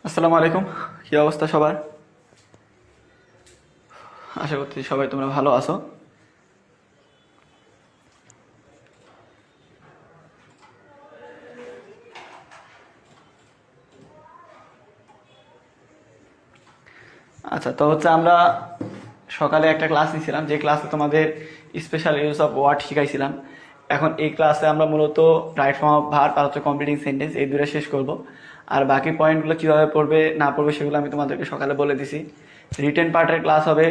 আসসালামু আলাইকুম। কি অবস্থা সবার? আশা করছি সবাই তোমরা ভালো আছো। আচ্ছা, তো হচ্ছে আমরা সকালে একটা ক্লাস নিয়েছিলাম, যে ক্লাসে তোমাদের স্পেশাল ইউজ অফ ওয়ার্ড শিখাইছিলাম। এখন এই ক্লাসে আমরা মূলত রাইট ফর্ম অফ ভার্ব আর হচ্ছে কমপ্লিটিং সেন্টেন্স এই দুটো শেষ করব। আর বাকি পয়েন্টগুলো কীভাবে পড়বে না পড়বে সেগুলো আমি তোমাদেরকে সকালে বলে দিছি। রিটেন পার্টের ক্লাস হবে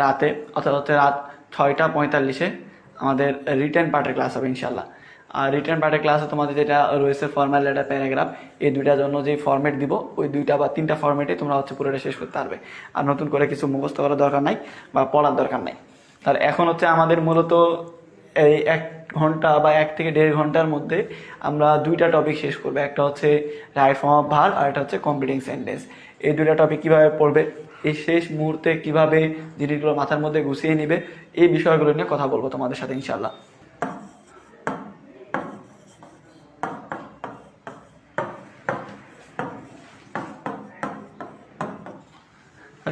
রাতে, অর্থাৎ হচ্ছে রাত 6:45 আমাদের রিটেন পার্টের ক্লাস হবে ইনশাল্লাহ। আর রিটার্ন পার্টের ক্লাসে তোমাদের যেটা রয়েছে ফর্মাল লেটার প্যারাগ্রাফ, এই দুইটার জন্য যে ফর্মেট দিব ওই 2টা বা 3টা ফর্মেটে তোমরা হচ্ছে পুরোটা শেষ করতে পারবে। আর নতুন করে কিছু মুখস্থ করার দরকার নাই বা পড়ার দরকার নাই। তাহলে এখন হচ্ছে আমাদের মূলত এই 1 ঘন্টা বা 1 থেকে 1.5 ঘন্টার মধ্যে আমরা 2টা টপিক শেষ করবো। একটা হচ্ছে রাইট ফর্ম অফ ভার্ব আর একটা হচ্ছে কমপ্লিটিং সেন্টেন্স। এই 2টা টপিক কীভাবে পড়বে, এই শেষ মুহূর্তে কীভাবে জিনিসগুলো মাথার মধ্যে গুছিয়ে নিবে, এই বিষয়গুলো নিয়ে কথা বলবো তোমাদের সাথে ইনশাল্লাহ।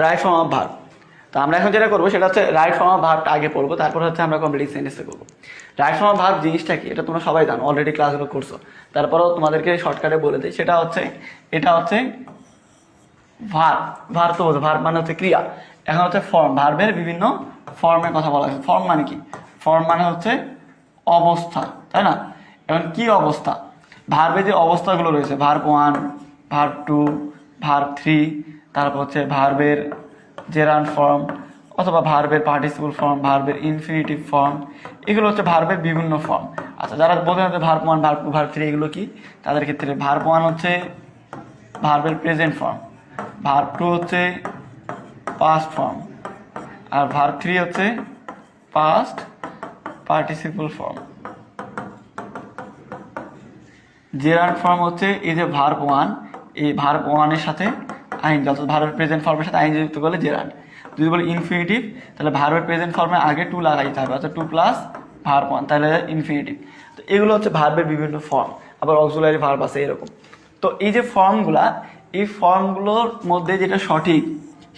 রাইট ফর্ম অফ ভার্ব, তো আমরা এখন যেটা করবো সেটা হচ্ছে রাইট ফর্ম অফ ভার্বটা আগে পড়বো, তারপর হচ্ছে আমরা কমপ্লিটিং সেন্টেন্সে করবো। রাইট ফর্ম অফ ভার্ব জিনিসটা কি এটা তোমরা সবাই জানো, অলরেডি ক্লাসগুলো করছো, তারপরেও তোমাদেরকে শর্টকাটে বলে দিই। সেটা হচ্ছে এটা হচ্ছে ভার্ব। ভার্ব তো বোঝো, ভার্ব মানে হচ্ছে ক্রিয়া। এখন হচ্ছে ফর্ম, ভার্বের বিভিন্ন ফর্মের কথা বলা হয়েছে। ফর্ম মানে কি? ফর্ম মানে হচ্ছে অবস্থা, তাই না? এখন কি অবস্থা? ভার্বে যে অবস্থাগুলো রয়েছে, ভার্ব 1, ভার্ব 2, ভার্ব 3, তারপর হচ্ছে ভার্বের জেরান্ড ফর্ম অথবা ভার্বের পার্টিসিপল ফর্ম, ভার্বের ইনফিনিটিভ ফর্ম, এগুলো হচ্ছে ভার্বের বিভিন্ন ফর্ম। আচ্ছা, যারা বোঝেন যে ভার্ব 1, ভার্ব 2, ভার্ব 3 এগুলো কি, তাদের ক্ষেত্রে ভার্ব 1 হচ্ছে ভার্বের প্রেজেন্ট ফর্ম, ভার্ব 2 হচ্ছে পাস্ট ফর্ম, আর ভার্ব 3 হচ্ছে past participle form. Gerund form হচ্ছে এই যে ভার্ব 1, এই ভার্ব 1 এর সাথে আইএনজি, অর্থাৎ ভার্বের প্রেজেন্ট ফর্মের সাথে আইএনজি যুক্ত করলে জেরান্ড। যদি বলি ইনফিনিটিভ, তাহলে ভার্বের প্রেজেন্ট ফর্মের আগে 2 লাগাইতে হবে, অর্থাৎ 2 প্লাস ভার্ব 1, তাহলে ইনফিনিটিভ। তো এগুলো হচ্ছে ভার্বের বিভিন্ন ফর্ম। আবার অক্সিলারি ভার্ব আছে এরকম। তো এই যে ফর্মগুলা, এই ফর্মগুলোর মধ্যে যেটা সঠিক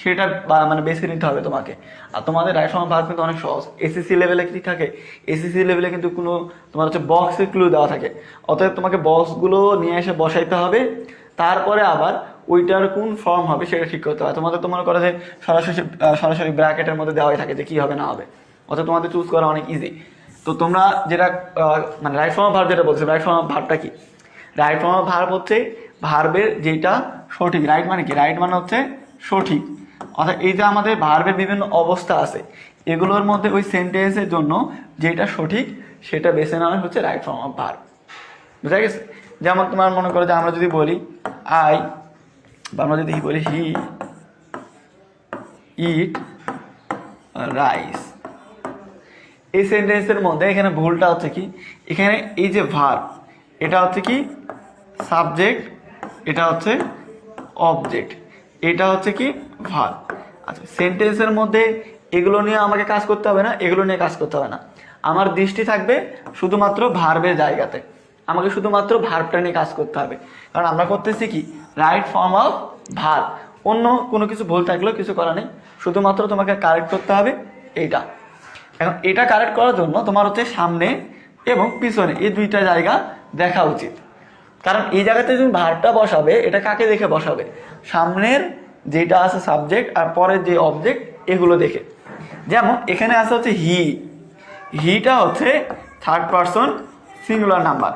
সেটা মানে বেছে নিতে হবে তোমাকে। আর তোমাদের রাইট ফর্ম অফ ভার্ব কিন্তু অনেক সহজ। এসএসসি লেভেলে কি থাকে, এসএসসি লেভেলে কিন্তু কোনো তোমার হচ্ছে বক্সে ক্লু দেওয়া থাকে, অতএব তোমাকে বক্সগুলো নিয়ে এসে বসাইতে হবে, তারপরে আবার ওইটার কোন ফর্ম হবে সেটা ঠিক করতে হবে। তোমাদের তো মনে করো যে সরাসরি ব্র্যাকেটের মধ্যে দেওয়াই থাকে যে কী হবে না হবে, অতএব তোমাদের চুজ করা অনেক ইজি। তো তোমরা যেটা মানে রাইট ফর্ম অফ ভার্ব যেটা বলছো, রাইট ফর্ম অফ ভার্বটা কি? রাইট ফর্ম অফ ভার্ব হচ্ছে ভার্বের যেটা সঠিক। রাইট মানে কি? রাইট মানে হচ্ছে সঠিক, অর্থাৎ এই যে আমাদের ভার্বের বিভিন্ন অবস্থা আছে এগুলোর মধ্যে ওই সেন্টেন্সের জন্য যেটা সঠিক সেটা বেছে নেওয়া হচ্ছে রাইট ফর্ম অফ ভার্ব। বুঝা গেছে? যেমন তোমার মনে করো যে আমরা যদি বলি আই, বা আমরা যদি বলি হি ইট রাইস, এই সেন্টেন্সের মধ্যে এখানে ভুলটা হচ্ছে কি, এখানে এই যে ভার্ব এটা হচ্ছে কি সাবজেক্ট, এটা হচ্ছে অবজেক্ট, এটা হচ্ছে কি ভার্ব। আচ্ছা, সেন্টেন্সের মধ্যে এগুলো নিয়ে আমাকে কাজ করতে হবে না, এগুলো নিয়ে কাজ করতে হবে না। আমার দৃষ্টি থাকবে শুধুমাত্র ভার্বের জায়গাতে, আমাকে শুধুমাত্র ভার্বটা নিয়ে কাজ করতে হবে, কারণ আমরা করতেছি কি রাইট ফর্ম অফ ভার্ব। অন্য কোনো কিছু ভুল থাকলেও কিছু করা নেই, শুধুমাত্র তোমাকে কারেক্ট করতে হবে এইটা। এখন এটা কারেক্ট করার জন্য তোমার হচ্ছে সামনে এবং পিছনে এই 2টা জায়গা দেখা উচিত, কারণ এই জায়গাতে তুমি ভার্বটা বসাবে এটা কাকে দেখে বসাবে? সামনের যেটা আছে সাবজেক্ট আর পরের যে অবজেক্ট এগুলো দেখে। যেমন এখানে আছে হচ্ছে হি, হিটা হচ্ছে থার্ড পারসন সিঙ্গুলার নাম্বার।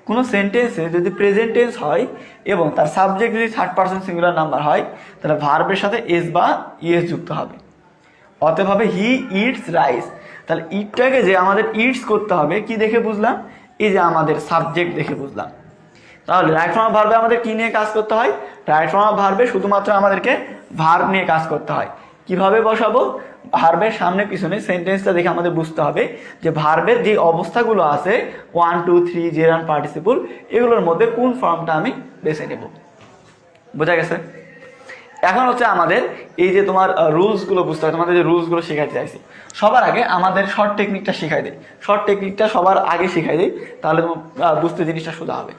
কোনো সেন্টেন্সে যদি প্রেজেন্ট টেন্স হয় এবং তার সাবজেক্ট যদি থার্ড পারসন সিঙ্গুলার নাম্বার হয়, তাহলে ভার্বের সাথে এস বা ইএস যুক্ত হবে। অতএব হবে হি ইটস রাইস। তাহলে ইটটাকে যে আমাদের ইটস করতে হবে কি দেখে বুঝলাম? এই যে আমাদের সাবজেক্ট দেখে বুঝলাম। তাহলে রাইট ফর্ম অফ ভার্বে আমাদের কি নিয়ে কাজ করতে হয়? রাইট ফর্ম অফ ভার্বে শুধুমাত্র আমাদেরকে ভার্ব নিয়ে কাজ করতে হয়। কিভাবে বসাবো? ভার্বের সামনে পিছনে সেন্টেন্সটা দেখে আমাদের বুঝতে হবে যে ভার্বের যে অবস্থাগুলো আছে 1, 2, 3 জেরান্ড পার্টিসিপল, এগুলোর মধ্যে কোন ফর্মটা আমি বেছে নেব। বোঝা গেছে? এখন হচ্ছে আমাদের এই যে তোমার রুলসগুলো বুঝতে হবে, তোমাদের যে রুলসগুলো শেখাতে চাইছি। সবার আগে আমাদের শর্ট টেকনিকটা শেখাই দেয়, শর্ট টেকনিকটা সবার আগে শেখাই দেয়, তাহলে বুঝতে জিনিসটা সোজা হবে।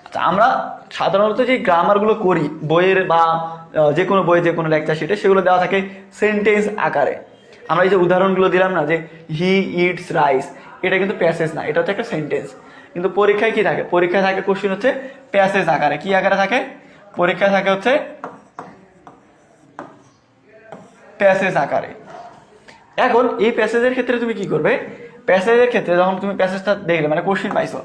আচ্ছা, আমরা সাধারণত যে গ্রামারগুলো করি বইয়ের বা যে কোনো বইয়ে যে কোনো লেকচার শিটে, সেগুলো দেওয়া থাকে সেন্টেন্স আকারে। আমরা এই যে উদাহরণগুলো দিলাম না, যে হি ইটস রাইস, এটা কিন্তু প্যাসেজ না, এটা হচ্ছে একটা সেন্টেন্স। কিন্তু পরীক্ষায় কি থাকে, পরীক্ষায় থাকে কোশ্চেন হচ্ছে প্যাসেজ আকারে। কি আকারে থাকে? পরীক্ষায় থাকে হচ্ছে প্যাসেজ আকারে। এখন এই প্যাসেজের ক্ষেত্রে তুমি কি করবে? প্যাসেজের ক্ষেত্রে যখন তুমি প্যাসেজটা দেখলে, মানে কোশ্চেন পাইছো,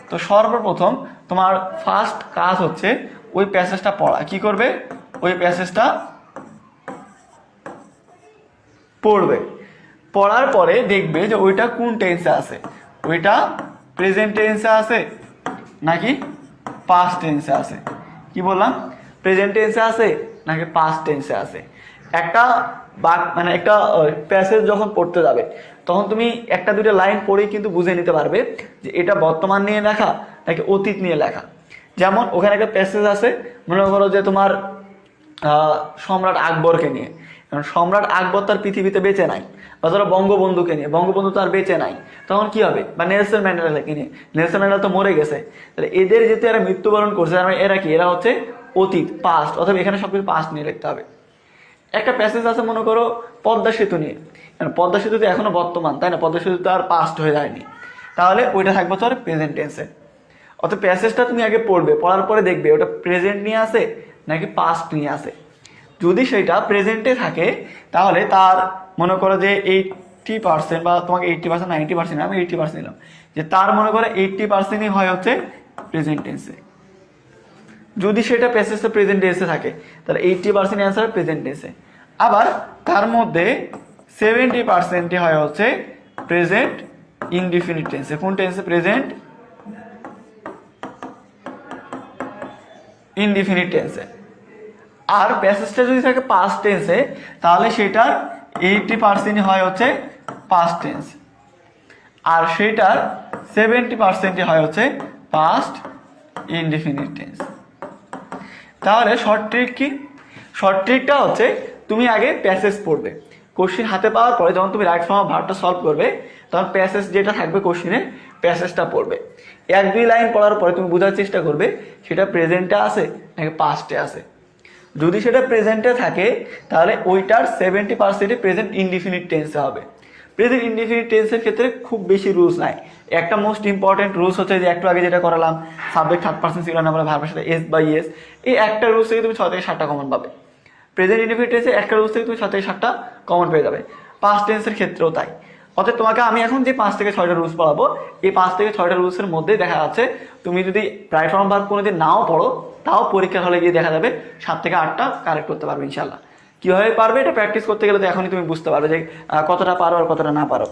তো সর্বপ্রথম তোমার ফার্স্ট কাজ হচ্ছে ওই প্যাসেজটা পড়া। কি করবে? ওই প্যাসেজটা পড়বে। পড়ার পরে দেখবে যে ওইটা কোন টেন্সে আছে, ওইটা প্রেজেন্ট টেন্সে আছে নাকি পাস্ট টেন্সে আছে। কি বললাম? প্রেজেন্ট টেন্সে আছে নাকি পাস্ট টেন্সে আছে। একটা মানে একটা প্যাসেজ যখন পড়তে যাবে, তখন তুমি একটা দুইটা লাইন পড়েই কিন্তু বুঝে নিতে পারবে যে এটা বর্তমান নিয়ে লেখা নাকি অতীত নিয়ে লেখা। যেমন ওখানে একটা প্যাসেজ আছে, মনে করো যে তোমার সম্রাট আকবরকে নিয়ে। কারণ সম্রাট আকবর তার পৃথিবীতে বেঁচে নাই, বা ধরো বঙ্গবন্ধুকে নিয়ে, বঙ্গবন্ধু তার বেঁচে নাই, তখন কি হবে? বা নেলসন ম্যান্ডেলাকে নিয়ে, নেলসন ম্যান্ডেলা তো মরে গেছে। তাহলে এদের যেহেতু এরা মৃত্যুবরণ করছে, এরা কি? এরা হচ্ছে অতীত, পাস্ট, অথবা এখানে সবকিছু পাস্ট নিয়ে লিখতে হবে। একটা প্যাসেজ আছে মনে করো পদ্মা সেতু নিয়ে, পদ্মা সেতু তো এখনো বর্তমান, তাই না? পদ্মা সেতু তো আর পাস্ট হয়ে যায়নি, তাহলে ওইটা থাকবে তো আর প্রেজেন্ট টেন্সে। অর্থাৎ প্যাসেজটা তুমি আগে পড়বে, পড়ার পরে দেখবে ওটা প্রেজেন্ট নিয়ে আসে নাকি পাস্ট নিয়ে আসে। যদি সেটা প্রেজেন্টে থাকে, তাহলে তার মনে করো যে 80%, বা তোমাকে 80% 90%, আমি 80% নিলাম, যে তার মনে করো 80%ই হয় হচ্ছে প্রেজেন্ট টেন্সে। যদি সেটা প্যাসেজটা প্রেজেন্ট টেন্সে থাকে, তাহলে 80% অ্যান্সার প্রেজেন্ট টেন্সে। আবার তার মধ্যে 70%ই হয় হচ্ছে প্রেজেন্ট ইনডিফিনিট টেন্সে। কোন টেন্সে? প্রেজেন্ট ইনডিফিনিট টেন্সে। আর প্যাসেজটা যদি থাকে পাস্ট টেন্সে, তাহলে সেটার 80%ই হয় হচ্ছে পাস্ট টেন্স, আর সেটার 70%ই হয় হচ্ছে পাস্ট ইনডিফিনিট টেন্স। তাহলে শর্ট ট্রিক কি? শর্ট ট্রিকটা হচ্ছে তুমি আগে প্যাসেজ পড়বে। কোশ্চেন হাতে পাওয়ার পরে যখন তুমি রাইট ফর্ম অফ ভার্বটা সলভ করবে, তখন প্যাসেজ যেটা থাকবে কোশ্চেনে, প্যাসেজটা পড়বে। এক দুই লাইন পড়ার পরে তুমি বোঝার চেষ্টা করবে সেটা প্রেজেন্টে আছে নাকি পাস্টে আছে। যদি সেটা প্রেজেন্টে থাকে, তাহলে ওইটার 70%ই প্রেজেন্ট ইনডিফিনিট টেন্সে হবে। প্রেজেন্ট ইনডিফিনিট টেন্সের ক্ষেত্রে খুব বেশি রুলস নাই। একটা মোস্ট ইম্পর্টেন্ট রুলস হচ্ছে যে একটু আগে যেটা করালাম, subject third person singular number ভার্বের সাথে এস বাই এস, এই একটা রুলস থেকে তুমি 6 থেকে 7টা কমন পাবে। প্রেজেন্ট ইনডিফিনিট টেন্সে একটা রুলস থেকে তুমি 7 থেকে 7টা কমন পেয়ে যাবে। পাস্ট টেন্সের ক্ষেত্রেও তাই। অর্থাৎ তোমাকে আমি এখন যে 5 থেকে 6টা রুলস পড়াবো, এই 5 থেকে 6টা রুলসের মধ্যে দেখা যাচ্ছে তুমি যদি রাইট ফর্ম ভার্ব কোনোদিন নাও পড়ো, তাও পরীক্ষার হলে গিয়ে দেখা যাবে 7 থেকে 8টা কারেক্ট করতে পারবে ইনশাল্লাহ। কীভাবে পারবে এটা প্র্যাকটিস করতে গেলে তো এখনই তুমি বুঝতে পারবে যে কতটা পারো আর কতটা না পারো।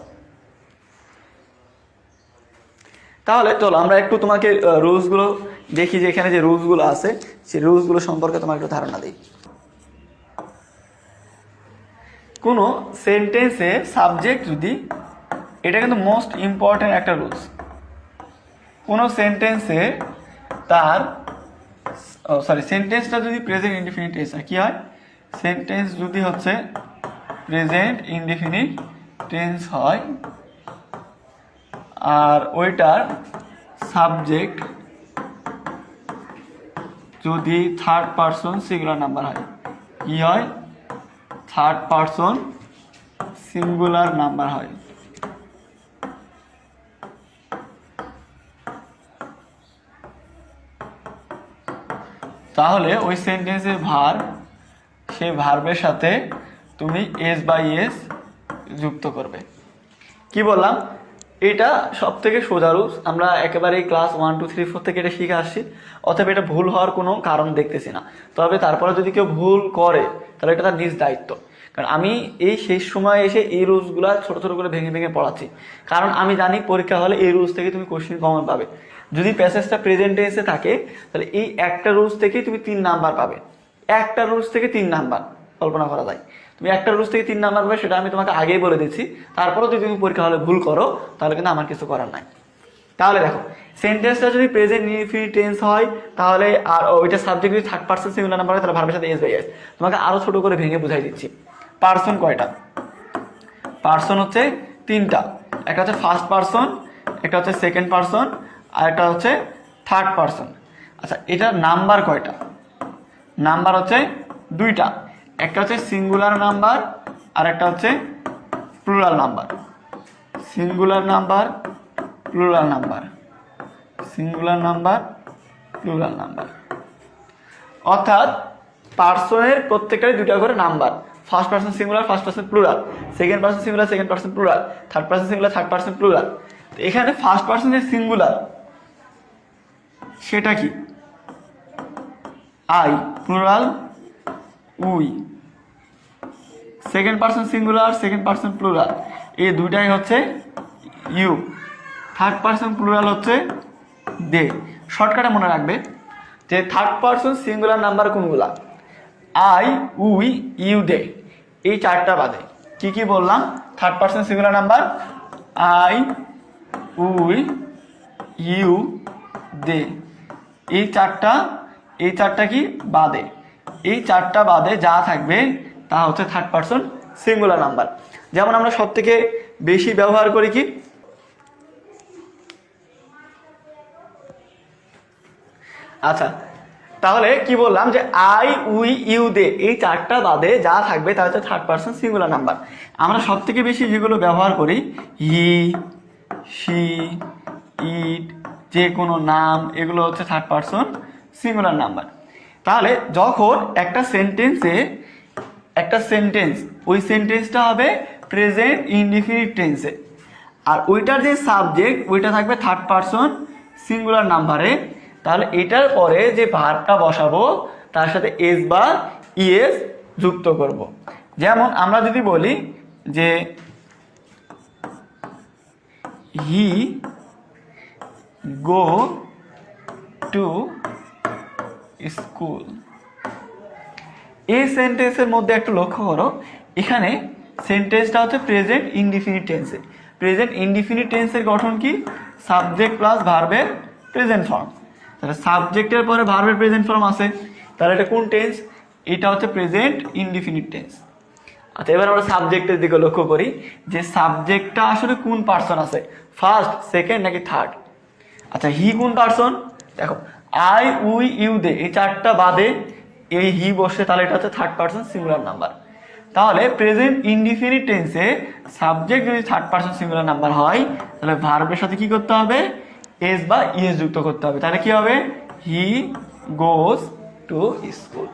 তাহলে চলো আমরা একটু তোমাকে রুলসগুলো দেখি, যে এখানে যে রুলসগুলো আছে সেই রুলসগুলো সম্পর্কে তোমার একটু ধারণা দিই। কোনো সেন্টেন্সে সাবজেক্ট যদি, এটা কিন্তু মোস্ট ইম্পর্টেন্ট একটা রুলস, কোনো সেন্টেন্সে তার সেন্টেন্সটা যদি প্রেজেন্ট ইনডিফিনিট টেন্স হয়, কি হয়? সেন্টেন্স যদি হচ্ছে প্রেজেন্ট ইনডিফিনিট টেন্স হয়, আর ওইটার সাবজেক্ট যদি থার্ড পারসন সিঙ্গুলার নাম্বার হয়, কি হয়? থার্ড পারসন সিঙ্গুলার নাম্বার হয়। তাহলে ওই সেন্টেন্সের ভার্ব, সেই ভার্বের সাথে তুমি এস বাই এস যুক্ত করবে। কি বললাম? এটা সব থেকে সোজা রুলস, আমরা একেবারে ক্লাস 1 2 3 4 থেকে এটা শিখে আসছি, অথবা এটা ভুল হওয়ার কোনো কারণ দেখতেছি না। তবে তারপরে যদি কেউ ভুল করে, তাহলে এটা তার নিজ দায়িত্ব। কারণ আমি এই শেষ সময় এসে এই রুলসগুলো ছোটো ছোটো করে ভেঙে ভেঙে পড়াচ্ছি, কারণ আমি জানি পরীক্ষা হলে এই রুলস থেকে তুমি কোশ্চেন কমন পাবে। যদি প্যাসেজটা প্রেজেন্ট টেন্সে থাকে, তাহলে এই একটা রুলস থেকেই তুমি 3 নাম্বার পাবে। একটা রুলস থেকে 3 নাম্বার কল্পনা করা যায়। তুমি একটা রুলস থেকে 3 নাম্বার পাবে, সেটা আমি তোমাকে আগেই বলে দিচ্ছি। তারপরেও যদি তুমি পরীক্ষা হলে ভুল করো, তাহলে কিন্তু আমার কিছু করার নাই। তাহলে দেখো, সেন্টেন্সটা যদি প্রেজেন্ট ইনডিফিনিট টেন্স হয়, তাহলে আর ওইটা সাবজেক্ট যদি থার্ড পারসন সিঙ্গুলার নাম্বার হয়, তাহলে ভার্বের সাথে এস বাই এস। তোমাকে আরও ছোটো করে ভেঙে বুঝাই দিচ্ছি। পারসন কয়টা? পারসন হচ্ছে 3টা। একটা হচ্ছে ফার্স্ট পারসন, একটা হচ্ছে সেকেন্ড পারসন, আর একটা হচ্ছে থার্ড পারসন। আচ্ছা, এটার নাম্বার কয়টা? নাম্বার হচ্ছে দুইটা, একটা হচ্ছে সিঙ্গুলার নাম্বার আর একটা হচ্ছে plural number. Singular number, plural number, singular number, plural number. অর্থাৎ পার্সনের প্রত্যেকটারই দুইটা করে number, first person singular, first person plural, second person singular, second person plural, third person singular, third person plural. তো এখানে first person যে singular সেটা কি? I, plural we. Second person singular, second person plural, এই দুইটাই হচ্ছে you. Third person plural হচ্ছে দে। শর্টকাটে মনে রাখবে যে থার্ড পার্সন সিঙ্গুলার নাম্বার কোনগুলা? আই, উই, ইউ, দে, এই চারটা বাদে কি কি বললাম? Third person singular number I, we, you, they, এই চারটা কি বাদে? এই চারটা বাদে যা থাকবে তা হচ্ছে থার্ড পার্সন সিঙ্গুলার নাম্বার। যেমন আমরা সব থেকে বেশি ব্যবহার করি কি? আচ্ছা, তাহলে কি বললাম যে আই, উই, ইউ, দে, এই চারটা বাদে যা থাকবে তা হচ্ছে থার্ড পার্সন সিঙ্গুলার নাম্বার। আমরা সব থেকে বেশি যেগুলো ব্যবহার করি, হি, শি, ইট, যে কোনো নাম, এগুলো হচ্ছে থার্ড পার্সন সিঙ্গুলার নাম্বার। তাহলে যখন একটা সেন্টেন্স ওই সেন্টেন্সটা হবে প্রেজেন্ট ইনডিফিনিট টেন্সে, আর ওইটার যে সাবজেক্ট ওইটা থাকবে থার্ড পার্সন সিঙ্গুলার নাম্বারে, তাহলে এটার পরে যে ভার্বটা বসাবো তার সাথে এস বা ইএস যুক্ত করব। যেমন আমরা যদি বলি যে হি গো টু স্কুল, এই সেন্টেন্সের মধ্যে একটু লক্ষ্য করো, এখানে সেন্টেন্সটা হচ্ছে প্রেজেন্ট ইনডিফিনিট টেন্সে। প্রেজেন্ট ইনডিফিনিট টেন্সের গঠন কি? সাবজেক্ট প্লাস ভার্বের প্রেজেন্ট ফর্ম। তাহলে সাবজেক্টের পরে ভার্বের প্রেজেন্ট ফর্ম আছে, তাহলে এটা কোন টেন্স? এটা হচ্ছে প্রেজেন্ট ইনডিফিনিট টেন্স। আচ্ছা, এবার আমরা সাবজেক্টের দিকে লক্ষ্য করি যে সাবজেক্টটা আসলে কোন পার্সন আছে, ফার্স্ট, সেকেন্ড নাকি থার্ড। আচ্ছা, হি কোন পার্সন? দেখো আই, উই, ইউ, দে, এই চারটা বাদে এই হি বসে, তাহলে এটা হচ্ছে থার্ড পার্সন সিঙ্গুলার নাম্বার। তাহলে প্রেজেন্ট ইনডিফিনিট টেন্সে সাবজেক্ট যদি থার্ড পার্সন সিঙ্গুলার নাম্বার হয়, তাহলে ভার্বের সাথে কি করতে হবে? এস বা ইএস যুক্ত করতে হবে। তাহলে কি হবে? হি গোজ টু স্কুল।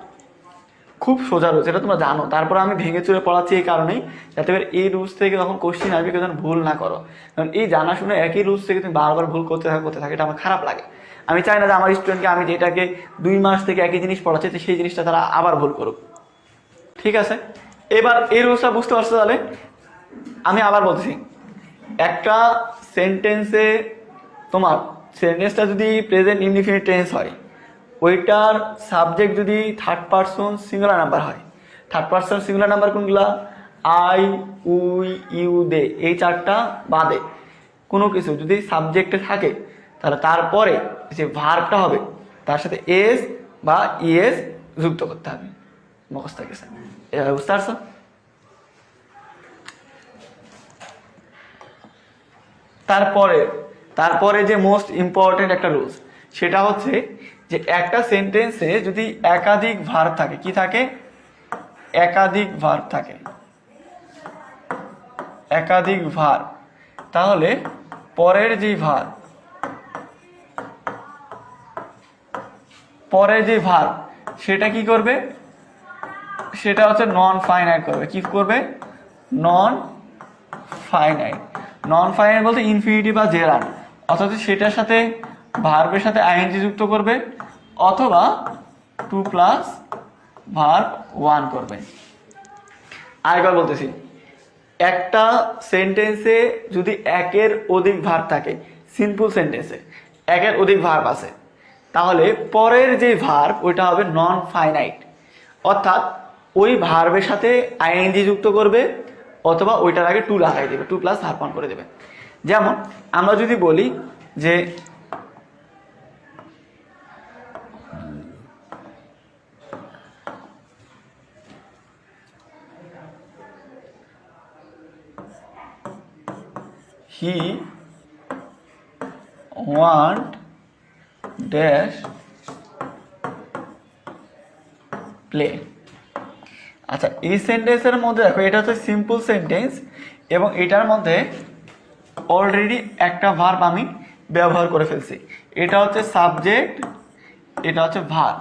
খুব সোজা রুলস, এটা তোমরা জানো, তারপর আমি ভেঙে চুরে পড়াচ্ছি এই কারণেই, যাতে এবার এই রুলস থেকে যখন কোশ্চিন আসবে কেউ যেন ভুল না করো। কারণ এই জানা শুনে একই রুলস থেকে তুমি বারবার ভুল করতে থাকে, এটা আমার খারাপ লাগে। আমি চাই না যে আমার স্টুডেন্টকে আমি যেটাকে 2 মাস থেকে একই জিনিস পড়াচ্ছি সেই জিনিসটা তারা আবার ভুল করুক। ঠিক আছে, এবার এই রুলসটা বুঝতে পারছো? তাহলে আমি আবার বলছি, একটা সেন্টেন্সে তোমার সেন্টেন্সটা যদি প্রেজেন্ট ইনডিফিনিট টেন্স হয়, ওইটার সাবজেক্ট যদি থার্ড পার্সন সিঙ্গুলার নাম্বার হয়, থার্ড পার্সন সিঙ্গুলার নাম্বার কোনগুলা? আই, উই, ইউ, দে, এই চারটা বাদে কোনো কিছু যদি সাবজেক্টে থাকে, তাহলে তারপরে যে ভার্বটা হবে তার সাথে এস বা ইএস যুক্ত করতে হবে। মুখস্থ গেছে, এভাবে বুঝতে পারছো? তারপরে যে মোস্ট ইম্পর্টেন্ট একটা রুলস, সেটা হচ্ছে যে একটা সেন্টেন্সে যদি একাধিক ভার্ব থাকে, কি থাকে? একাধিক ভার্ব থাকে, একাধিক ভার্ব, তাহলে পরের যে ভার্ব সেটা কি করবে? সেটা হচ্ছে নন ফাইনাইট করবে। কি করবে? Non finite. নন ফাইনাইট বলতে ইনফিনিটিভ বা জেরার, অর্থাৎ সেটার সাথে ভার্বের সাথে আইএনজি যুক্ত করবে, অথবা 2 প্লাস ভার্ব 1 করবে। আরেকবার বলতেছি, একটা সেন্টেন্সে যদি একের অধিক ভার্ব থাকে, সিম্পল সেন্টেন্সে একের অধিক ভার্ব আছে, তাহলে পরের যে ভার্ব ওইটা হবে নন ফাইনাইট, অর্থাৎ ওই ভার্বের সাথে আইএনজি যুক্ত করবে, অথবা ওইটার আগে 2 লাগাই দেবে, 2 প্লাস ভার্ব 1 করে দেবে। যেমন আমরা যদি বলি যে he want dash প্লে। আচ্ছা, এই সেন্টেন্সের মধ্যে দেখো এটা হচ্ছে সিম্পল সেন্টেন্স এবং এটার মধ্যে অলরেডি একটা ভার্ব আমি ব্যবহার করে ফেলছি। এটা হচ্ছে সাবজেক্ট, এটা হচ্ছে ভার্ব।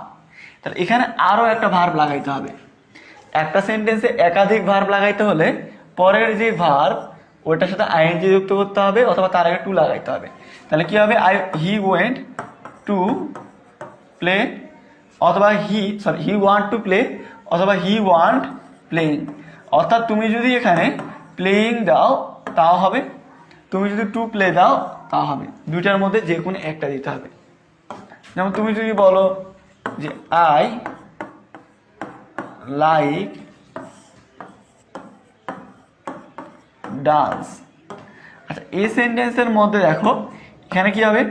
তাহলে এখানে আরও একটা ভার্ব লাগাইতে হবে। একটা সেন্টেন্সে একাধিক ভার্ব লাগাইতে হলে পরের যে ভার্ব ওইটার সাথে আইএনজি যুক্ত করতে হবে অথবা তার আগে টু লাগাইতে হবে। তাহলে কি হবে, হি ওয়েন্ট টু প্লে অথবা হি ওয়ান্ট টু প্লে অথবা হি ওয়ান্ট প্লেইং। অর্থাৎ তুমি যদি এখানে প্লেইং দাও তাও হবে, তুমি যদি টু প্লে দাও তাও হবে, দুইটার মধ্যে যে কোনো একটা দিতে হবে। যেমন তুমি যদি বলো যে আই লাইক ডান্স। আচ্ছা, এই সেন্টেন্সের মধ্যে দেখো এখানে কি হবে,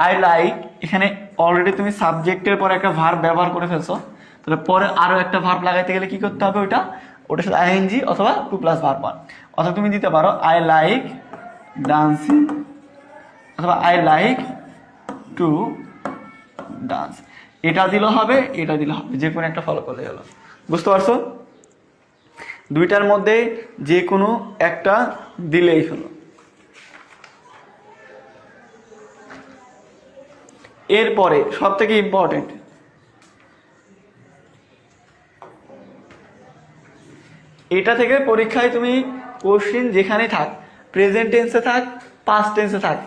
আই লাইক, এখানে অলরেডি তুমি সাবজেক্টের পরে একটা ভার্ব ব্যবহার করে ফেলছো। তাহলে পরে আরও একটা ভার্ব লাগাইতে গেলে কি করতে হবে, ওটার সাথে আইএনজি অথবা টু প্লাস ভার্ব ওয়ান। অথবা তুমি দিতে পারো আই লাইক ডান্সিং অথবা আই লাইক টু ডান্স। এটা দিলেও হবে, এটা দিলে হবে, যে কোনো একটা ফলো করলে হলো। বুঝতে পারছো? দুইটার মধ্যে যে কোনো একটা দিলেই হলো। এরপরে সব থেকে ইম্পর্টেন্ট, এটা থেকে পরীক্ষায় তুমি কোশ্চিন যেখানে থাক, প্রেজেন্ট টেন্সে থাক, পাস্ট টেন্সে থাক,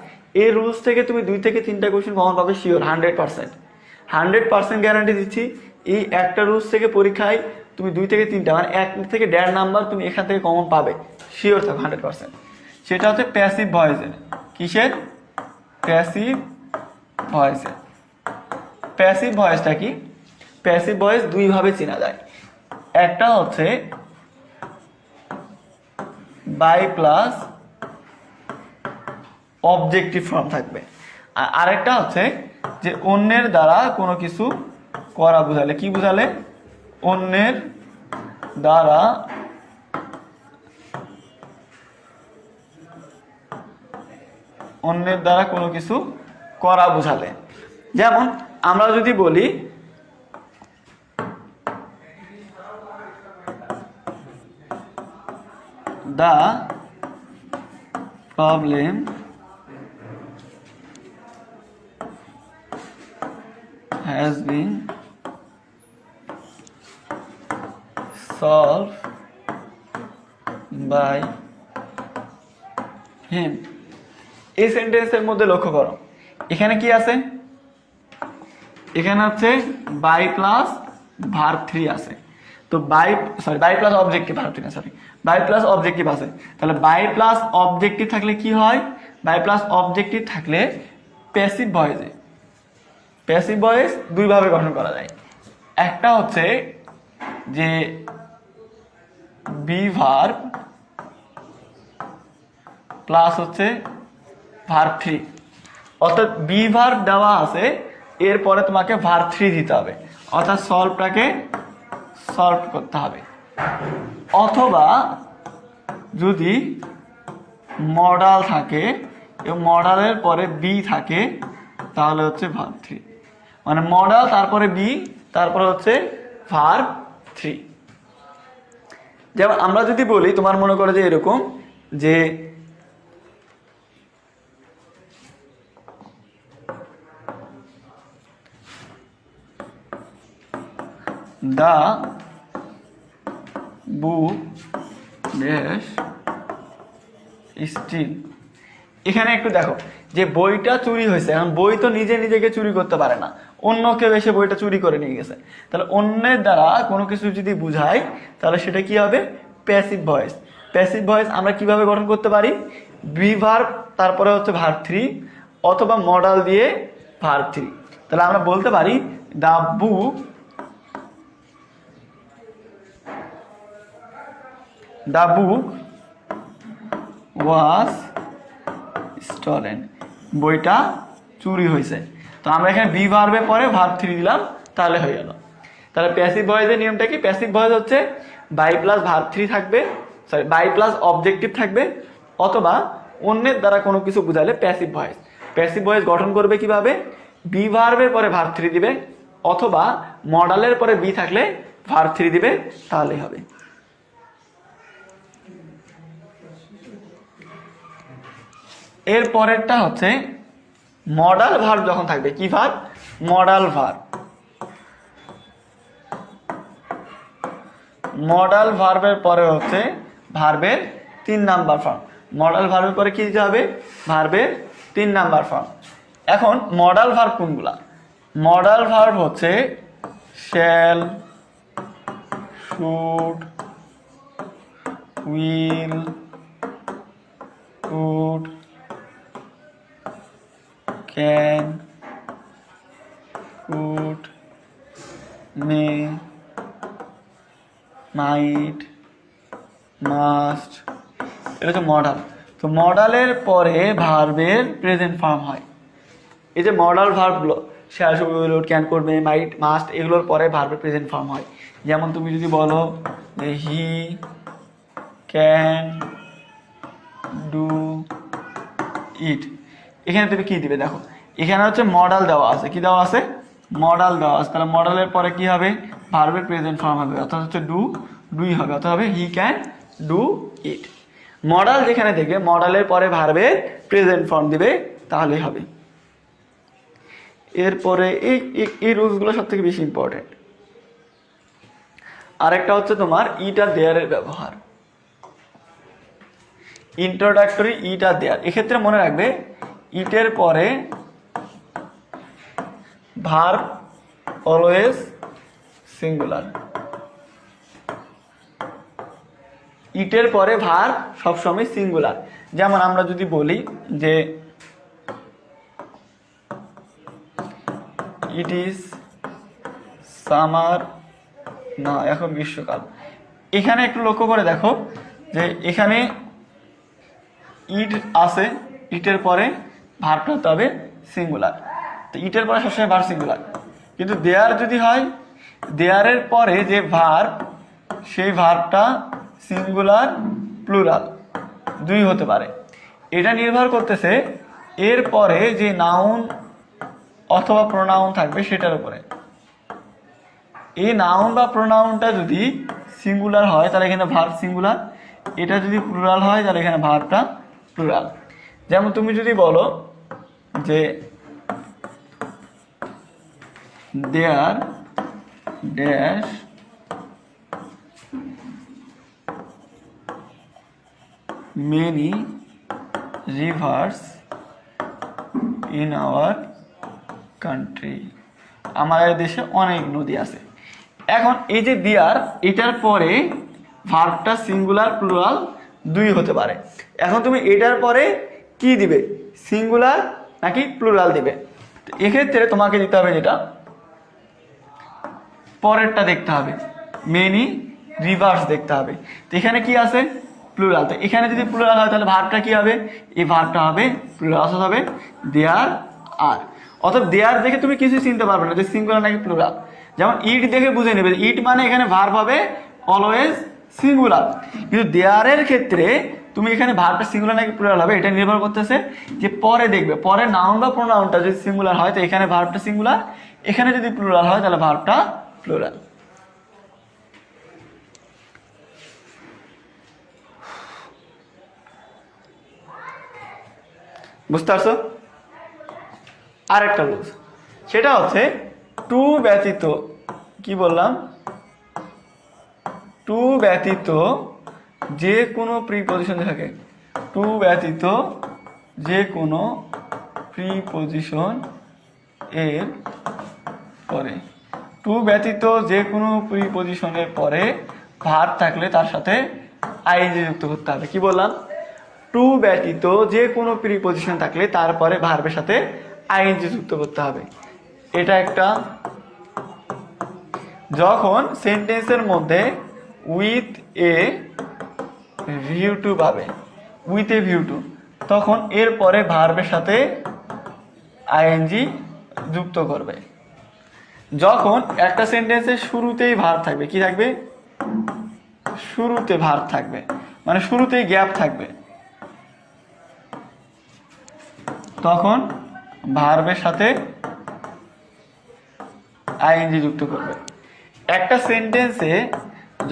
এই রুলস থেকে তুমি 2 থেকে 3টা কোশ্চিন কমন পাবে শিওর, 100% গ্যারান্টি দিচ্ছি। এই একটা রুলস থেকে পরীক্ষায় তুমি 2 থেকে 3টা মানে 1 থেকে 1.5 নাম্বার তুমি এখান থেকে কমন পাবে শিওর থাকো 100%। সেটা হচ্ছে প্যাসিভ ভয়েসের। কিসের? প্যাসিভ ভয়েসের। প্যাসিভ ভয়েসটা কি? প্যাসিভ ভয়েস দুইভাবে চেনা যায়। একটা হচ্ছে বাই প্লাস অবজেক্টিভ ফর্ম থাকবে, আর আরেকটা হচ্ছে যে অন্যের দ্বারা কোনো কিছু করা বোঝালে। কি বোঝালে? অন্যের দ্বারা কোনো কিছু করা বোঝালে। যেমন আমরা যদি বলি the problem has been solved by him। এই সেন্টেন্সের মধ্যে লক্ষ্য করো এখানে কি আছে, এখানে হচ্ছে বাই প্লাস ভার্ব 3 আছে। তো by plus objective, verb 3 sorry, by plus objective আছে। তাহলে বাই প্লাস অবজেক্টিভ থাকলে কি হয়, বাই প্লাস অবজেক্টিভ থাকলে প্যাসিভ ভয়েসে, প্যাসিভ ভয়েস দুইভাবে গঠন করা যায়। একটা হচ্ছে যে বি ভার্ব প্লাস হচ্ছে ভার্ব 3, অর্থাৎ বি ভার্ব দেওয়া আছে, এরপরে তোমাকে ভার্ব 3 দিতে হবে, অর্থাৎ সলভটাকে সলভ করতে হবে। অথবা যদি মডাল থাকে এবং মডালের পরে বি থাকে তাহলে হচ্ছে ভার্ব 3, মানে মডাল তারপরে বি তারপরে হচ্ছে ভার্ব 3। যেমন আমরা যদি বলি, তোমার মনে করে যে এরকম যে the book dash still। এখানে একটু দেখো যে বইটা চুরি হয়েছে, এখন বই তো নিজে নিজেকে চুরি করতে পারে না, অন্য কেউ এসে বইটা চুরি করে নিয়ে গেছে। তাহলে অন্যের দ্বারা কোনো কিছু যদি বুঝাই তাহলে সেটা কি হবে, প্যাসিভ ভয়েস। প্যাসিভ ভয়েস আমরা কিভাবে গঠন করতে পারি, বি ভার্ব তারপরে হচ্ছে ভার্ব 3 অথবা মডাল দিয়ে ভার্ব 3। তাহলে আমরা বলতে পারি দ্য বুক ওয়াজ স্টলেন, বইটা চুরি হয়েছে। তো আমরা এখানে বি ভার্বের পরে ভার্ব 3 দিলাম, তাহলে হয়ে গেল। তাহলে প্যাসিভ ভয়েসের নিয়মটা কি, প্যাসিভ ভয়েস হচ্ছে বাই প্লাস ভার্ব 3 থাকবে, বাই প্লাস অবজেক্টিভ থাকবে, অথবা অন্যের দ্বারা কোনো কিছু বোঝালে প্যাসিভ ভয়েস। প্যাসিভ ভয়েস গঠন করবে কিভাবে, বি ভার্বের পরে ভার্ব 3 দিবে, অথবা মডালের পরে বি থাকলে ভার্ব 3 দিবে তাহলেই হবে। এর পরেরটা হচ্ছে মডাল ভার্ব যখন থাকবে, কি ভার্ব? Modal verb. মডাল ভার্বের পরে হচ্ছে ভার্বের 3 নাম্বার ফর্ম। মডাল ভার্বের পরে কি দিতে হবে? ভার্বের 3 নাম্বার ফর্ম। এখন মডাল ভার্ব কোনগুলা? মডাল ভার্ব হচ্ছে shall, should, will, could, can, could, may, might, must. এটা হচ্ছে মডাল। তো মডালের পরে ভার্বের প্রেজেন্ট ফর্ম হয়। এই যে মডাল ভার্বগুলো shall, should, will, could, can, could, may, might, must, এগুলোর পরে ভার্বের প্রেজেন্ট ফর্ম হয়। যেমন তুমি যদি বলো যে হি ক্যান ডু ইট, এখানে তুমি কি দিবে? দেখো এখানে হচ্ছে মডাল দেওয়া আছে। কি দেওয়া আছে? মডাল দেওয়া আছে। তাহলে মডালের পরে কি হবে? ভার্বের প্রেজেন্ট ফর্ম হবে, অর্থাৎ হচ্ছে ডুই হবে, অর্থাৎ হবে he can do it. Modal যেখানে দেখবে মডালের পরে ভার্বের প্রেজেন্ট ফর্ম দিবে তাহলেই হবে। এরপরে এই রুলসগুলো সব থেকে বেশি ইম্পর্টেন্ট। আরেকটা হচ্ছে তোমার ইট আর দেয়ারের ব্যবহার। ইন্ট্রোডাক্টরি ইট আর দেয়ার, এক্ষেত্রে মনে রাখবে ইটের পরে ভার্ব অলওয়েজ সিঙ্গুলার। ইটের পরে ভার্ব সবসময় সিঙ্গুলার। যেমন আমরা যদি বলি যে ইট ইজ সামার, না এখন গ্রীষ্মকাল। এখানে একটু লক্ষ্য করে দেখো যে এখানে ইট আছে, ইটের পরে ভার্বটা হতে হবে সিঙ্গুলার। তো ইটের পরে সবসময় ভার্ব সিঙ্গুলার। কিন্তু দেয়ার যদি হয়, দেয়ারের পরে যে ভার্ব সেই ভার্বটা সিঙ্গুলার প্লুরাল দুই হতে পারে। এটা নির্ভর করতেছে এর পরে যে নাউন অথবা প্রোনাউন থাকবে সেটার উপরে। এই নাউন বা প্রোনাউনটা যদি সিঙ্গুলার হয় তাহলে এখানে ভার্ব সিঙ্গুলার, এটা যদি প্লুরাল হয় তাহলে এখানে ভার্বটা প্লুরাল। যেমন তুমি যদি বলো যে there dash many rivers in our country, আমাদের দেশে অনেক নদী আছে। এখন এই যে দেয়ার, এটার পরে ভার্বটা সিঙ্গুলার প্লুরাল দুই হতে পারে। এখন তুমি এটার পরে কি দিবে? সিঙ্গুলার নাকি প্লুরাল দিবে? এক্ষেত্রে তোমাকে দিতে হবে যেটা পরেরটা দেখতে হবে, মেনি রিভার্স দেখতে হবে। তো এখানে কি আছে? প্লুরাল। তো এখানে যদি প্লুরাল হয় তাহলে ভার্বটা কি হবে? এই ভার্বটা হবে প্লুরাল, অর্থাৎ হবে দেয়ার আর। অর্থাৎ দেয়ার দেখে তুমি কিছু চিনতে পারবে না যে সিঙ্গুলার নাকি প্লুরাল। যেমন ইট দেখে বুঝে নেবে ইট মানে এখানে ভার্ব হবে অলওয়েজ সিঙ্গুলার। কিন্তু দেয়ারের ক্ষেত্রে তুমি এখানে ভার্বটা সিঙ্গুলার নাকি প্লুরাল হবে এটা নির্ভর করতেছে যে পরে দেখবে, পরে নাউন বা প্রোনাউনটা যদি সিঙ্গুলার হয় তো এখানে ভার্বটা সিঙ্গুলার, এখানে যদি প্লুরাল হয় তাহলে ভার্বটা প্লুরাল। বুঝতে পারছো? আরেকটা রুলস, সেটা হচ্ছে টু ব্যতীত, কি বললাম? টু ব্যতীত যে কোনো প্রিপজিশন থাকে, টু ব্যতীত যে কোনো প্রিপজিশন এর পরে, টু ব্যতীত যে কোনো প্রিপজিশনের পরে ভার্ব থাকলে তার সাথে আইএনজি যুক্ত করতে হবে। কি বললাম? টু ব্যতীত যে কোনো প্রিপজিশন থাকলে তারপরে ভার্বের সাথে আইএনজি যুক্ত করতে হবে। এটা একটা। যখন সেন্টেন্সের মধ্যে উইথ এ ভিউ টু পাবে, উইথ এ ভিউ টু, তখন এরপরে ভার্বের সাথে আইএনজি যুক্ত করবে। যখন একটা সেন্টেন্সের শুরুতেই ভার্ব থাকবে, কি থাকবে? শুরুতে ভার্ব থাকবে, মানে শুরুতেই গ্যাপ থাকবে, তখন ভার্বের সাথে আইএনজি যুক্ত করবে। একটা সেন্টেন্সে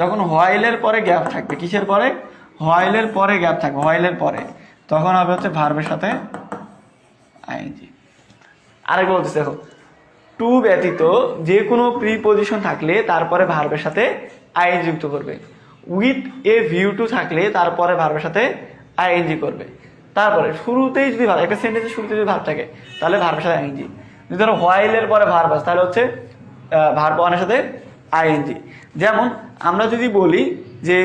যখন হোয়াইলের পরে গ্যাপ থাকবে, কিসের পরে? হোয়াইলের পরে গ্যাপ থাকবে, হোয়াইলের পরে, তখন হবে হচ্ছে ভার্বের সাথে আইএনজি। আরেকবার বলতেছি দেখো, টু ব্যতীত যে কোনো প্রিপজিশন থাকলে তারপরে ভার্বের সাথে আইএনজি যুক্ত করবে। উইথ এ ভিউ টু থাকলে তারপরে ভার্বের সাথে আইএনজি করবে। তারপরে শুরুতেই যদি একটা সেন্টেন্সের শুরুতে যদি ভার্ব থাকে তাহলে ভার্বের সাথে আইএনজি। যদি ধরো হোয়াইলের পরে ভার্ব আছে তাহলে হচ্ছে ভার্ব ওয়ানের সাথে আইএনজি। যেমন আমরা যদি বলি যে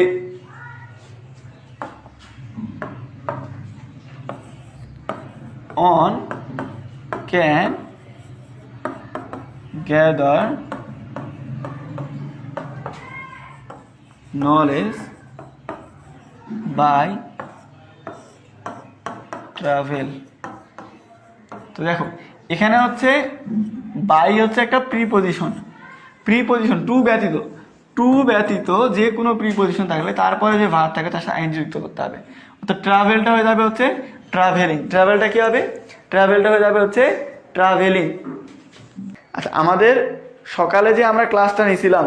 on can gather knowledge by travel। তো দেখো এখানে হচ্ছে বাই হচ্ছে একটা প্রিপজিশন, টু ব্যতীত যে কোনো প্রিপজিশন থাকলে তারপরে যে ভার্ব থাকে তার সাথে আইএনজি যুক্ত করতে হবে। অর্থাৎ ট্রাভেলটা হয়ে যাবে হচ্ছে ট্রাভেলিং, ট্রাভেলটা কি হবে? ট্রাভেলটা হয়ে যাবে হচ্ছে ট্রাভেলিং। আচ্ছা, আমাদের সকালে যে আমরা ক্লাসটা নিয়েছিলাম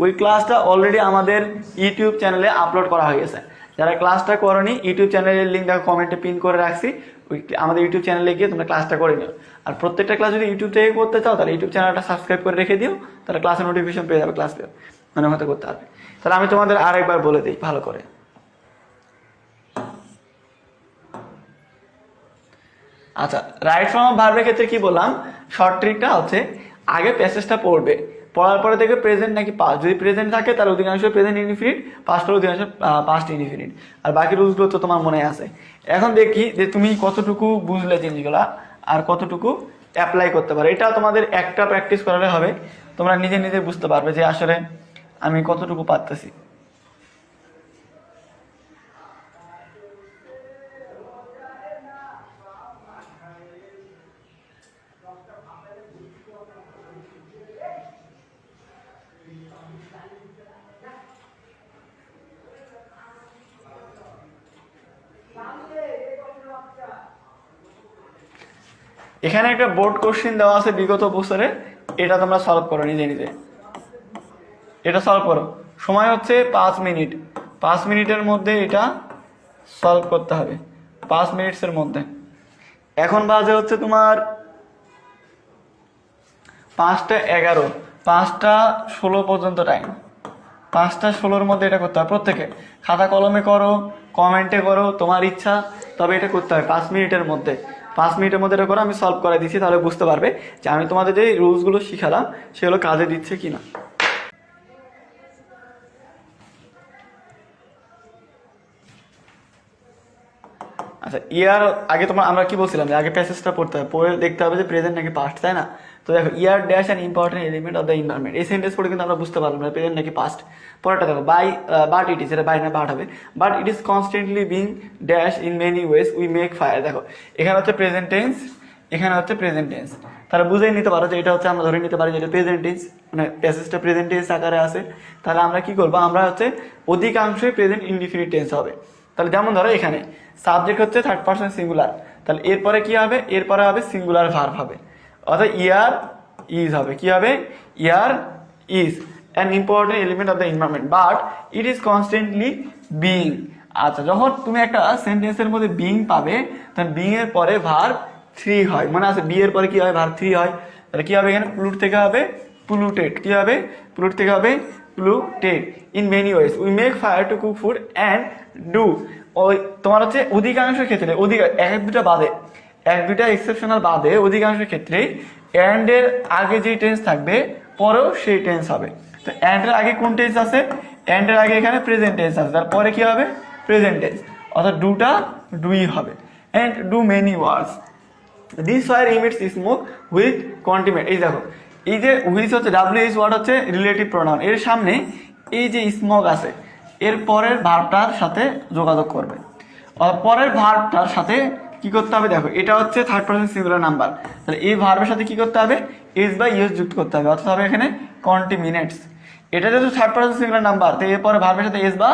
ওই ক্লাসটা অলরেডি আমাদের ইউটিউব চ্যানেলে আপলোড করা হয়ে গেছে। যারা ক্লাসটা করনি ইউটিউব চ্যানেলের লিঙ্ক দেখো কমেন্টে পিন করে রাখছি, ওই আমাদের ইউটিউব চ্যানেলে গিয়ে তোমরা ক্লাসটা করে নিও। আর প্রত্যেকটা ক্লাস যদি ইউটিউব থেকে করতে চাও তাহলে ইউটিউব চ্যানেলটা সাবস্ক্রাইব করে রেখে দিও, তাহলে ক্লাসের নোটিফিকেশন পেয়ে যাবে, ক্লাস পেয়ে মনে মতো করতে পারবে। তাহলে আমি তোমাদের আরেকবার বলে দিই ভালো করে। আচ্ছা, রাইট ফর্ম অফ ভার্বের ক্ষেত্রে কি বললাম? শর্ট ট্রিকটা হচ্ছে আগে প্যাসেজটা পড়বে, পড়ার পরে দেখবে প্রেজেন্ট নাকি পাস্ট। যদি প্রেজেন্ট থাকে তাহলে অধিকাংশ প্রেজেন্ট ইনডিফিনিট, পাস্ট হলে অধিকাংশ পাস্ট ইনডিফিনিট। আর বাকি রুলসগুলো তো তোমার মনে আছে। এখন দেখি যে তুমি কতটুকু বুঝলে জিনিসগুলা আর কতটুকু অ্যাপ্লাই করতে পারো। এটা তোমাদের একটা প্র্যাকটিস করালে হবে, তোমরা নিজে নিজে বুঝতে পারবে যে আসলে আমি কতটুকু পারতেছি। এখানে একটা বোর্ড কোশ্চেন দেওয়া আছে বিগত বছরে, এটা তোমরা সলভ করো নিজে নিজে। এটা সলভ করো, সময় হচ্ছে 5 মিনিট। 5 মিনিটের মধ্যে এটা সলভ করতে হবে, 5 মিনিটসের মধ্যে। এখন বাজে হচ্ছে তোমার 5টা 11, 5টা 16 পর্যন্ত টাইম। 5টা 16-র মধ্যে এটা করতে হবে। প্রত্যেকে খাতা কলমে করো, কমেন্টে করো, তোমার ইচ্ছা, তবে এটা করতে হবে 5 মিনিটের মধ্যে। 5 মিনিটের মধ্যে এটা করো, আমি সলভ করে দিচ্ছি, তাহলে বুঝতে পারবে যে আমি তোমাদের যে রুলসগুলো শিখালাম সেগুলো কাজে দিচ্ছে কিনা। আচ্ছা, ইয়ার আগে আমরা কি বলছিলাম যে আগে প্যাসেজটা পড়তে হবে, পড়ে দেখতে হবে যে প্রেজেন্ট নাকি পাস্ট, তাই না? তো দেখো, air dash an important element of the environment, এই সেন্টেন্স পড়ে কিন্তু আমরা বুঝতে পারলাম না প্রেজেন্ট নাকি পাস্ট। পরেরটা দেখো, বাট ইট ইজ, এটা বাই না বাট হবে। But it is constantly being dash in many ways we make fire. দেখো এখানে হচ্ছে প্রেজেন্ট টেন্স, এখানে হচ্ছে প্রেজেন্ট টেন্স। তাহলে বুঝেই নিতে পারো যে এটা হচ্ছে, আমরা ধরে নিতে পারি যে এটা প্রেজেন্ট টেন্স, মানে প্যাসেজটা প্রেজেন্ট টেন্স আকারে আছে। তাহলে আমরা কি করবো, আমরা হচ্ছে অধিকাংশই প্রেজেন্ট ইনডিফিনিট টেন্স হবে। তাহলে যেমন ধরো এখানে সাবজেক্ট হচ্ছে 3rd পারসন সিঙ্গুলার, তাহলে এরপরে কি হবে, এরপরে হবে সিঙ্গুলার ভার্ব হবে, অর্থাৎ ইয়ার ইজ হবে। কি হবে? Air is an important element of the environment but it is constantly being. আচ্ছা, যখন তুমি একটা সেন্টেন্সের মধ্যে বিং পাবে তখন বিং এর পরে ভার্ব 3 হয়, মনে আছে? বি এর পরে কি হয়? ভার্ব 3 হয়। তাহলে কি হবে? এখানে প্লুট থেকে হবে polluted। কি হবে? প্লুট থেকে হবে polluted। In many ways we make fire to cook food and do. ওই তোমার হচ্ছে অধিকাংশ ক্ষেত্রে, এক দুটা বাদে, এক দুটা এক্সেপশনাল বাদে অধিকাংশ ক্ষেত্রে অ্যান্ড এর আগে যে টেন্স থাকবে পরেও সেই টেন্স হবে। তো অ্যান্ড এর আগে কোন টেন্স আছে? অ্যান্ড এর আগে এখানে প্রেজেন্ট টেন্স আছে, তারপরে কি হবে? প্রেজেন্ট টেন্স, অর্থাৎ ডুটা ডুই হবে। And do many words, this fire emits smoke with contaminant. এই দেখো, এই যে হুইচ হচ্ছে WH ওয়ার্ড হচ্ছে রিলেটিভ প্রোনাউন, এর সামনে এই যে স্মোক আছে এর পরের ভার্বটার সাথে যোগাযোগ করবে। পরের ভার্বটার সাথে কি করতে হবে? দেখো এটা হচ্ছে 3rd পারসন সিঙ্গুলার নাম্বার, তাহলে এই ভার্বের সাথে কি করতে হবে? এস বা ইউএস যুক্ত করতে হবে, অর্থাৎ হবে এখানে কন্টিমিনেটস। এটা যেহেতু 3rd পারসন সিঙ্গুলার নাম্বার, তো এরপরে ভার্বের সাথে এস বা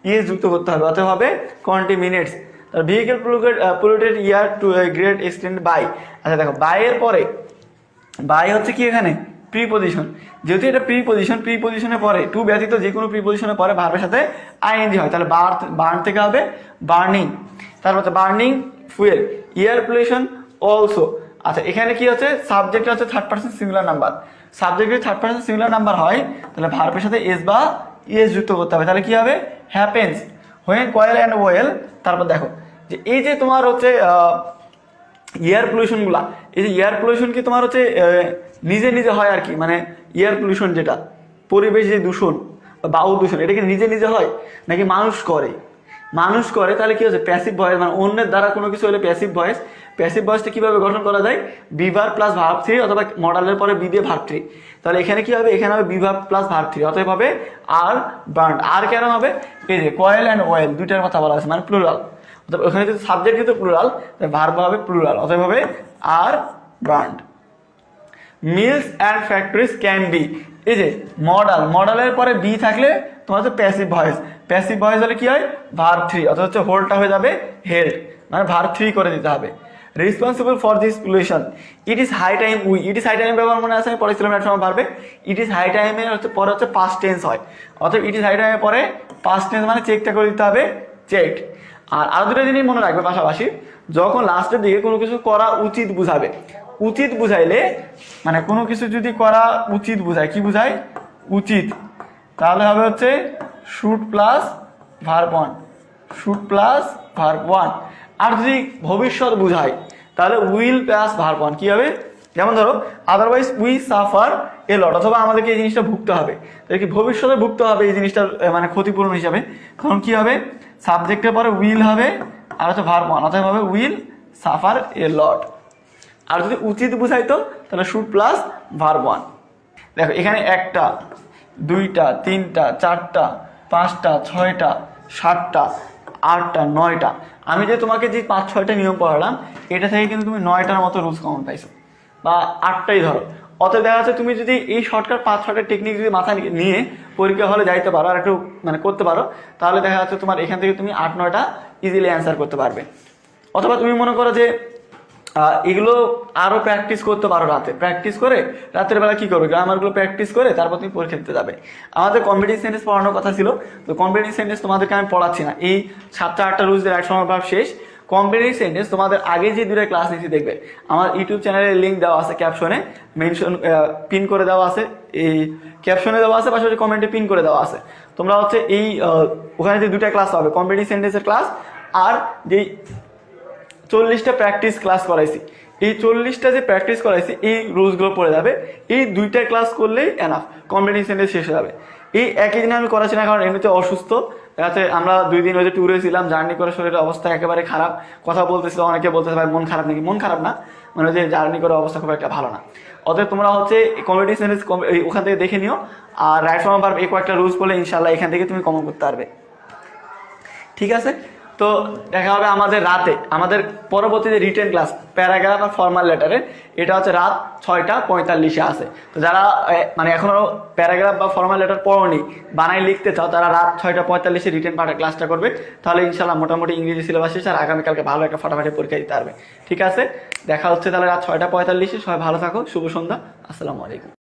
ইএস যুক্ত করতে হবে, অর্থাৎ হবে কন্টিমিনেটস। তাহলে vehicle polluted air to a great extent by. আচ্ছা দেখো, বাই এর পরে বাই হচ্ছে কি এখানে প্রিপজিশন, যেহেতু এটা প্রিপজিশনের পরে টু ব্যতীত যে কোনো প্রিপজিশনের পরে ভার্বের সাথে আইএনজি হয়, তাহলে বার্ন থেকে হবে বার্নিং। তারপর burning fuel, air pollution also. আচ্ছা এখানে কি হচ্ছে, সাবজেক্ট হচ্ছে third person singular number, subject যদি থার্ড পার্সন সিঙ্গুলার নাম্বার হয় তাহলে ভার্বের সাথে এস বা ইএস যুক্ত করতে হবে, তাহলে কি হবে happens when coil and well. তারপর দেখো যে এই যে তোমার হচ্ছে এয়ার পলিউশনগুলা, এই যে এয়ার পলিউশন কি তোমার হচ্ছে নিজে নিজে হয় আর কি, মানে এয়ার পলিউশন যেটা পরিবেশ যে দূষণ বা বায়ু দূষণ, এটা কি নিজে নিজে হয় নাকি মানুষ করে? মানুষ করে, তাহলে কি হচ্ছে প্যাসিভ ভয়েস, মানে অন্যের দ্বারা কোনো কিছু হলে প্যাসিভ ভয়েস। প্যাসিভ ভয়েসটা কীভাবে গঠন করা যায়, বিভার প্লাস ভার্ব থ্রি অথবা মডালের পরে বি দিয়ে ভার্ব থ্রি। তাহলে এখানে কি হবে, এখানে হবে বিভার প্লাস ভার্ব থ্রি, অতএব হবে আর বার্ন। আর কেন হবে, এই যে কয়েল অ্যান্ড ওয়েল দুইটার কথা বলা আছে, মানে প্লুরাল, অর্থাৎ ওখানে যদি সাবজেক্ট কিন্তু প্লুরাল, তাহলে ভার্ব হবে প্লুরাল, অতএব হবে আর burn. Mills and factories can be, এই যে মডালের পরে বি থাকলে তোমার হচ্ছে প্যাসিভ ভয়েস, প্যাসিভ ভয়েস হলে কি হয় ভার্ব থ্রি, অর্থাৎ হচ্ছে হোলটা হয়ে যাবে হেল্ড, মানে ভার্ব থ্রি করে দিতে হবে। Responsible for this pollution, it is high time we, it is high time ব্যবহার মনে আছে, আমি পড়েছিলাম একটা সময় ভার্বে। ইট ইজ হাই টাইমের হচ্ছে পরে হচ্ছে পাস্ট টেন্স হয়, অর্থাৎ ইট ইজ হাই টাইমের পরে পাস্ট টেন্স মানে চেকটা করে দিতে হবে চেকড। আর আরো দুটো জিনিস মনে রাখবে পাশাপাশি, যখন লাস্টের দিকে কোনো কিছু করা উচিত বুঝাবে, উচিত বুঝাইলে মানে কোনো কিছু যদি করা উচিত বুঝায়, কি বুঝায় উচিত, তাহলে হবে হচ্ছে should plus verb one, should plus verb one. আর যদি ভবিষ্যৎ বুঝায় তাহলে উইল প্লাস ভার্ব ওয়ান, কি হবে, যেমন ধরো আদারওয়াইজ উই সাফার এ লট, অথবা আমাদেরকে এই জিনিসটা ভুগতে হবে, তাহলে কি ভবিষ্যতে ভুগতে হবে এই জিনিসটার মানে ক্ষতিপূরণ হিসাবে, তখন কি হবে সাবজেক্টের পরে উইল হবে আর হচ্ছে ভার্ব ওয়ান, অথবা হবে উইল সাফার এ লট। আর যদি উচিত বুঝাইতো তাহলে শুড প্লাস ভার্ব ওয়ান। দেখো এখানে একটা, দুইটা, তিনটা, চারটা, পাঁচটা, ছয়টা, সাতটা, আটটা, নয়টা, আমি যে তোমাকে যে 5-6টা নিয়ম পড়ালাম এটা থেকে কিন্তু তুমি 9টার মতো রুলস কমন পাইছো, বা 8টাই ধরো। অতএব দেখা যাচ্ছে তুমি যদি এই শর্টকাট 5-6টা টেকনিক যদি মাথায় নিয়ে পরীক্ষা হলে যাইতে পারো আর একটু মানে করতে পারো, তাহলে দেখা যাচ্ছে তোমার এখান থেকে তুমি 8-9টা ইজিলি অ্যান্সার করতে পারবে। অথবা তুমি মনে করো যে এগুলো আরও প্র্যাকটিস করতে পারো, রাতে প্র্যাকটিস করে রাতের বেলা কী করবে, গ্রামারগুলো প্র্যাকটিস করে তারপর তুমি পরীক্ষা দিতে যাবে। আমাদের কম্পিটিটিভ সেন্টেন্স পড়ানোর কথা ছিল, তো কম্পিটিটিভ সেন্টেন্স তোমাদেরকে আমি পড়াচ্ছি না, এই 7-8টা রুলসের এক সময় ভাব শেষ। কম্পিটিটিভ সেন্টেন্স তোমাদের আগে যে দুটো ক্লাস নিচ্ছি দেখবে, আমার ইউটিউব চ্যানেলের লিঙ্ক দেওয়া আছে, ক্যাপশনে মেনশন পিন করে দেওয়া আছে, এই ক্যাপশনে দেওয়া আছে, পাশাপাশি কমেন্টে পিন করে দেওয়া আছে। তোমরা হচ্ছে এই ওখানে যে দুটো ক্লাস পাবে, কম্পিটিটিভ সেন্টেন্সের ক্লাস আর যেই 40টা প্র্যাকটিস ক্লাস করাইছি, এই 40টা যে প্র্যাকটিস করাইছি এই রুলসগুলো পড়ে যাবে, এই 2টা ক্লাস করলেই এনাফ, কম্পিটিটিভ সেন্টেন্স শেষ হয়ে যাবে। এই একই দিনে আমি করাচ্ছি না, কারণ এমনিতে অসুস্থ, যাতে আমরা 2 দিন ওই যে ট্যুরে ছিলাম, জার্নি করে শরীরের অবস্থা একেবারে খারাপ, কথা বলতেছিল, অনেকে বলতেছে ভাই মন খারাপ নাকি, মন খারাপ না, মানে যে জার্নি করে অবস্থা খুব একটা ভালো না। অতএব তোমরা হচ্ছে কম্পিটিটিভ সেন্টেন্স ওখান থেকে দেখে নিও, আর রাইট ফর্ম ভার্ব এই কয়েকটা রুলস করলে ইনশাল্লাহ এখান থেকে তুমি কমন করতে পারবে। ঠিক আছে, তো দেখা হবে আমাদের রাতে, আমাদের পরবর্তী যে রিটেন ক্লাস প্যারাগ্রাফ আর ফর্মাল লেটারে, এটা হচ্ছে রাত 6:45 আছে। তো যারা মানে এখনো প্যারাগ্রাফ বা ফর্মাল লেটার পড়োনি, বানাই লিখতে চাও, তারা রাত 6:45 রিটেন পার্টের ক্লাসটা করবে, তাহলে ইনশাল্লাহ মোটামুটি ইংরেজি সিলেবাস শেষ আর আগামীকালকে ভালো একটা ফটাফটে পরীক্ষা দিতে পারবে। ঠিক আছে, দেখা হচ্ছে তাহলে রাত 6:45। সবাই ভালো থাকো, শুভ সন্ধ্যা, আসসালামু আলাইকুম।